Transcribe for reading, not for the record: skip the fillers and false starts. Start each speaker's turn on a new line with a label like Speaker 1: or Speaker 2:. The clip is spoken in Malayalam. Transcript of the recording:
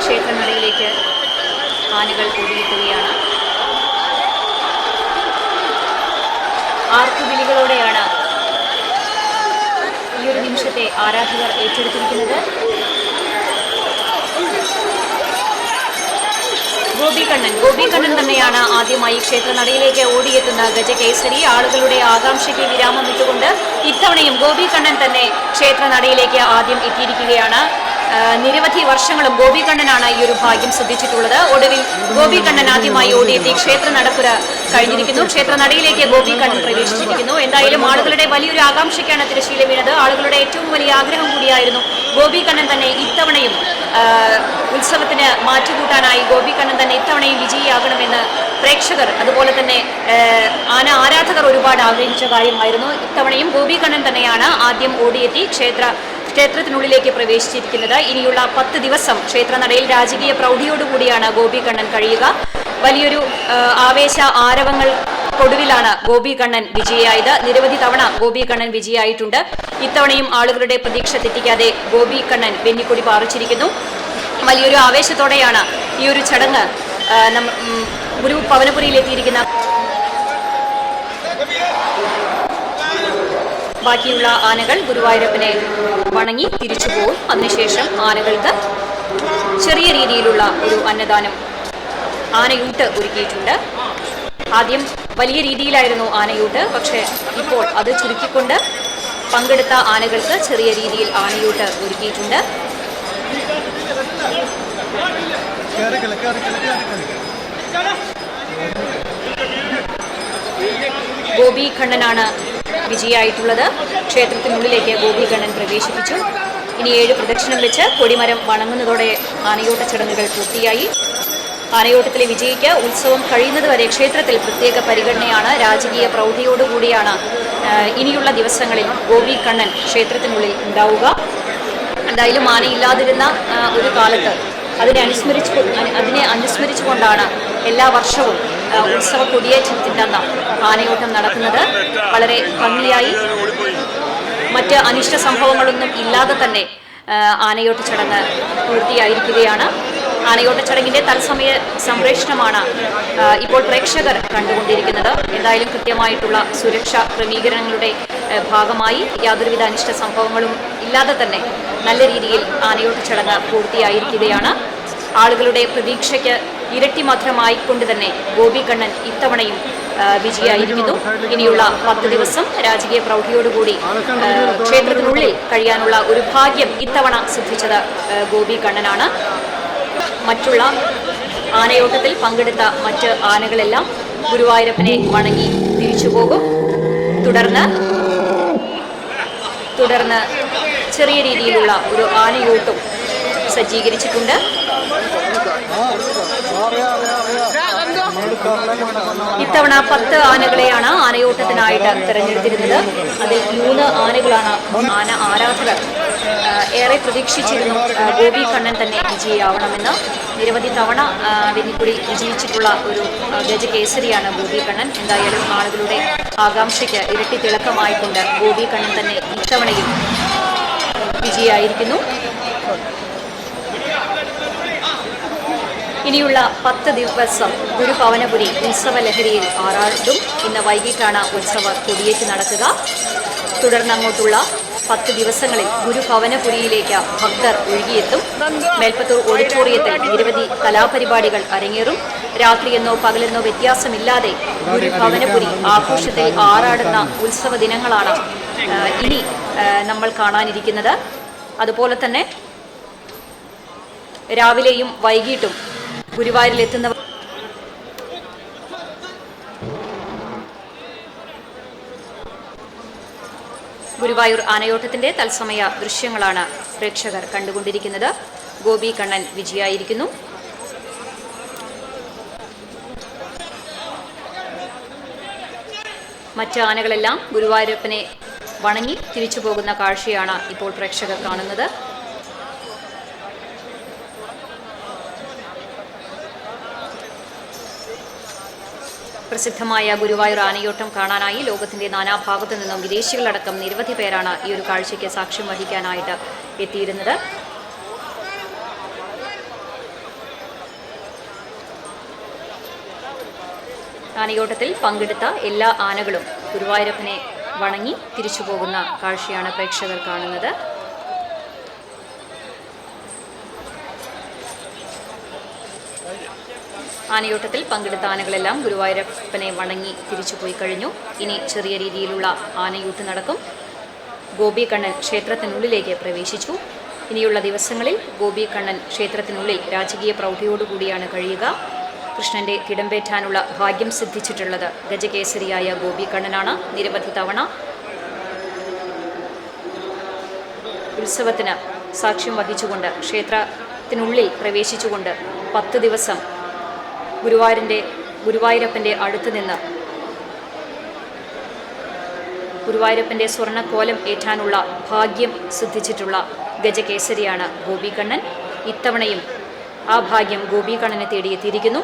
Speaker 1: ക്ഷേത്രനടയിലേക്ക് ആനകൾ ഓടിയെത്തുകയാണ്. ആർപ്പുവിളികളോടെയാണ് ഈ ഒരു നിമിഷത്തെ ആരാധകർ ഏറ്റെടുത്തിരിക്കുന്നത്. ഗോപികണ്ണൻ തന്നെയാണ് ആദ്യമായി ക്ഷേത്രനടയിലേക്ക് ഓടിയെത്തുന്ന ഗജകേസരി. ആളുകളുടെ ആകാംക്ഷയ്ക്ക് വിരാമം ഇട്ടുകൊണ്ട് ഇത്തവണയും ഗോപികണ്ണൻ തന്നെ ക്ഷേത്രനടയിലേക്ക് ആദ്യം എത്തിയിരിക്കുകയാണ്. നിരവധി വർഷങ്ങളും ഗോപികണ്ണനാണ് ഈ ഒരു ഭാഗ്യം സിദ്ധിച്ചിട്ടുള്ളത്. ഒടുവിൽ ഗോപികണ്ണൻ ആദ്യമായി ഓടിയെത്തി ക്ഷേത്ര നടപ്പുര കഴിഞ്ഞിരിക്കുന്നു. ക്ഷേത്രനടയിലേക്ക് ഗോപികണ്ണൻ പ്രവേശിച്ചിരിക്കുന്നു. എന്തായാലും ആളുകളുടെ വലിയൊരു ആകാംക്ഷയ്ക്കാണ് തിരശ്ശീല വീണത്. ആളുകളുടെ ഏറ്റവും വലിയ ആഗ്രഹം കൂടിയായിരുന്നു ഗോപികണ്ണൻ തന്നെ ഇത്തവണയും ഉത്സവത്തിന് മാറ്റുകൂട്ടാനായി ഗോപികണ്ണൻ തന്നെ ഇത്തവണയും വിജയിയാകണമെന്ന് പ്രേക്ഷകർ അതുപോലെ തന്നെ ആരാധകർ ഒരുപാട് ആഗ്രഹിച്ച കാര്യമായിരുന്നു. ഇത്തവണയും ഗോപികണ്ണൻ തന്നെയാണ് ആദ്യം ഓടിയെത്തി ക്ഷേത്രത്തിനുള്ളിലേക്ക് പ്രവേശിച്ചിരിക്കുന്നത്. ഇനിയുള്ള 10 ദിവസം ക്ഷേത്രനടയിൽ രാജകീയ പ്രൗഢിയോടുകൂടിയാണ് ഗോപികണ്ണൻ കഴിയുക. വലിയൊരു ആവേശ ആരവങ്ങൾക്കൊടുവിലാണ് ഗോപികണ്ണൻ വിജയിയായത്. നിരവധി തവണ ഗോപികണ്ണൻ വിജയിയായിട്ടുണ്ട്. ഇത്തവണയും ആളുകളുടെ പ്രതീക്ഷ തെറ്റിക്കാതെ ഗോപികണ്ണൻ വെന്നിക്കൊടി പാറിച്ചിരിക്കുന്നു. വലിയൊരു ആവേശത്തോടെയാണ് ഈ ഒരു ചടങ്ങ് ഗുരു പവനപുരിയിലെത്തിയിരിക്കുന്ന. ബാക്കിയുള്ള ആനകൾ ഗുരുവായൂരപ്പനെ വണങ്ങി തിരിച്ചു പോകും. അതിനുശേഷം ആനകൾക്ക് ചെറിയ രീതിയിലുള്ള ഒരു അന്നദാനം ആനയൂട്ട് ഒരുക്കിയിട്ടുണ്ട്. ആദ്യം വലിയ രീതിയിലായിരുന്നു ആനയൂട്ട്, പക്ഷേ ഇപ്പോൾ അത് ചുരുക്കിക്കൊണ്ട് പങ്കെടുത്ത ആനകൾക്ക് ചെറിയ രീതിയിൽ ആനയൂട്ട് ഒരുക്കിയിട്ടുണ്ട്. ഗോപികണ്ണനാണ് വിജയിയായിട്ടുള്ളത്. ക്ഷേത്രത്തിനുള്ളിലേക്ക് ഗോപികണ്ണൻ പ്രവേശിപ്പിച്ചു. ഇനി 7 പ്രദക്ഷിണം വെച്ച് കൊടിമരം വണങ്ങുന്നതോടെ ആനയോട്ട ചടങ്ങുകൾ പൂർത്തിയായി. ആനയോട്ടത്തിലെ വിജയിക്ക് ഉത്സവം കഴിയുന്നതുവരെ ക്ഷേത്രത്തിൽ പ്രത്യേക പരിഗണനയാണ്. രാജകീയ പ്രൗഢിയോടുകൂടിയാണ് ഇനിയുള്ള ദിവസങ്ങളിൽ ഗോപികണ്ണൻ ക്ഷേത്രത്തിനുള്ളിൽ ഉണ്ടാവുക. എന്തായാലും ആനയില്ലാതിരുന്ന ഒരു കാലത്ത് അതിനെ അനുസ്മരിച്ചുകൊണ്ടാണ് എല്ലാ വർഷവും ഉത്സവ കൊടിയേറ്റത്തിൻ്റെ അന്ന് ആനയോട്ടം നടക്കുന്നത്. വളരെ ഭംഗിയായി മറ്റ് അനിഷ്ട സംഭവങ്ങളൊന്നും ഇല്ലാതെ തന്നെ ആനയോട്ട ചടങ്ങ് പൂർത്തിയായിരിക്കുകയാണ്. ആനയോട്ട ചടങ്ങിൻ്റെ തത്സമയ സംപ്രേഷണമാണ് ഇപ്പോൾ പ്രേക്ഷകർ കണ്ടുകൊണ്ടിരിക്കുന്നത്. എന്തായാലും കൃത്യമായിട്ടുള്ള സുരക്ഷാ ക്രമീകരണങ്ങളുടെ ഭാഗമായി യാതൊരുവിധ അനിഷ്ട സംഭവങ്ങളും ഇല്ലാതെ തന്നെ നല്ല രീതിയിൽ ആനയോട്ട ചടങ്ങ് പൂർത്തിയായിരിക്കുകയാണ്. ആളുകളുടെ പ്രതീക്ഷയ്ക്ക് ഇരട്ടി മധുരമായിക്കൊണ്ട് തന്നെ ഗോപികണ്ണൻ ഇത്തവണയും വിജയിയായിരിക്കുന്നു. ഇനിയുള്ള 10 ദിവസം രാജകീയ പ്രൗഢിയോടുകൂടി ക്ഷേത്രത്തിനുള്ളിൽ കഴിയാനുള്ള ഒരു ഭാഗ്യം ഇത്തവണ സിദ്ധിച്ചത് ഗോപികണ്ണനാണ്. മറ്റുള്ള ആനയോട്ടത്തിൽ പങ്കെടുത്ത മറ്റ് ആനകളെല്ലാം ഗുരുവായൂരപ്പനെ വണങ്ങി തിരിച്ചു പോകും. തുടർന്ന് ചെറിയ രീതിയിലുള്ള ഒരു ആനയോട്ടും സജ്ജീകരിച്ചിട്ടുണ്ട്. ഇത്തവണ 10 ആനകളെയാണ് ആനയോട്ടത്തിനായിട്ട് തിരഞ്ഞെടുത്തിരുന്നത്. അതിൽ 3 ആനകളാണ് ആരാധകർ ഏറെ പ്രതീക്ഷിച്ചിരുന്നു ഗോപികണ്ണൻ തന്നെ വിജയിയാവണമെന്ന്. നിരവധി തവണ വെന്നിക്കുടി വിജയിച്ചിട്ടുള്ള ഒരു ഗജകേസരിയാണ് ഗോപികണ്ണൻ. എന്തായാലും ആളുകളുടെ ആകാംക്ഷയ്ക്ക് ഇരട്ടി തിളക്കമായിക്കൊണ്ട് ഗോപികണ്ണൻ തന്നെ ഇത്തവണയും വിജയിയായിരിക്കുന്നു. ഇനിയുള്ള 10 ദിവസം ഗുരുപവനപുരി ഉത്സവ ലഹരിയിൽ ആറാടും. ഇന്ന് വൈകിട്ടാണ് ഉത്സവ കൊടിയേറ്റ് നടക്കുക. തുടർന്ന് അങ്ങോട്ടുള്ള 10 ദിവസങ്ങളിൽ ഗുരുപവനപുരിയിലേക്ക് ഭക്തർ ഒഴുകിയെത്തും. മേൽപ്പത്തൂർ ഓഡിറ്റോറിയത്തിൽ നിരവധി കലാപരിപാടികൾ അരങ്ങേറും. രാത്രിയെന്നോ പകലെന്നോ വ്യത്യാസമില്ലാതെ ഗുരുപവനപുരി ആഘോഷത്തിൽ ആറാടുന്ന ഉത്സവ ദിനങ്ങളാണ് ഇനി നമ്മൾ കാണാനിരിക്കുന്നത്. അതുപോലെ തന്നെ രാവിലെയും വൈകിട്ടും ഗുരുവായൂരിലെത്തുന്നവർ ഗുരുവായൂർ ആനയോട്ടത്തിന്റെ തത്സമയ ദൃശ്യങ്ങളാണ് പ്രേക്ഷകർ കണ്ടുകൊണ്ടിരിക്കുന്നത്. ഗോപികണ്ണൻ വിജയിയായിരിക്കുന്നു. മറ്റ് ആനകളെല്ലാം ഗുരുവായൂരപ്പനെ വണങ്ങി തിരിച്ചു പോകുന്ന കാഴ്ചയാണ് ഇപ്പോൾ പ്രേക്ഷകർ കാണുന്നത്. പ്രസിദ്ധമായ ഗുരുവായൂർ ആനയോട്ടം കാണാനായി ലോകത്തിന്റെ നാനാഭാഗത്തു നിന്നും വിദേശികളടക്കം നിരവധി പേരാണ് ഈ ഒരു കാഴ്ചയ്ക്ക് സാക്ഷ്യം വഹിക്കാനായിട്ട് എത്തിയിരുന്നത്. ആനയോട്ടത്തിൽ പങ്കെടുത്ത എല്ലാ ആനകളും ഗുരുവായൂരപ്പനെ വണങ്ങി തിരിച്ചു പോകുന്ന കാഴ്ചയാണ് പ്രേക്ഷകർ കാണുന്നത്. ആനയോട്ടത്തിൽ പങ്കെടുത്ത ആനകളെല്ലാം ഗുരുവായൂരപ്പനെ വണങ്ങി തിരിച്ചു പോയി കഴിഞ്ഞു. ഇനി ചെറിയ രീതിയിലുള്ള ആനയൂട്ട് നടക്കും. ഗോപികണ്ണൻ ക്ഷേത്രത്തിനുള്ളിലേക്ക് പ്രവേശിച്ചു. ഇനിയുള്ള ദിവസങ്ങളിൽ ഗോപികണ്ണൻ ക്ഷേത്രത്തിനുള്ളിൽ രാജകീയ പ്രൗഢിയോടുകൂടിയാണ് കഴിയുക. കൃഷ്ണന്റെ തിടമ്പേറ്റാനുള്ള ഭാഗ്യം സിദ്ധിച്ചിട്ടുള്ളത് ഗജകേസരിയായ ഗോപികണ്ണനാണ്. നിരവധി തവണ ഉത്സവത്തിന് സാക്ഷ്യം വഹിച്ചുകൊണ്ട് ക്ഷേത്രത്തിനുള്ളിൽ പ്രവേശിച്ചുകൊണ്ട് 10 ദിവസം ഗുരുവായൂരപ്പൻ്റെ അടുത്ത് നിന്ന് ഗുരുവായൂരപ്പൻ്റെ സ്വർണ്ണക്കോലം ഏറ്റാനുള്ള ഭാഗ്യം സിദ്ധിച്ചിട്ടുള്ള ഗജകേസരിയാണ് ഗോപികണ്ണൻ. ഇത്തവണയും ആ ഭാഗ്യം ഗോപികണ്ണനെ തേടിയെത്തിയിരിക്കുന്നു.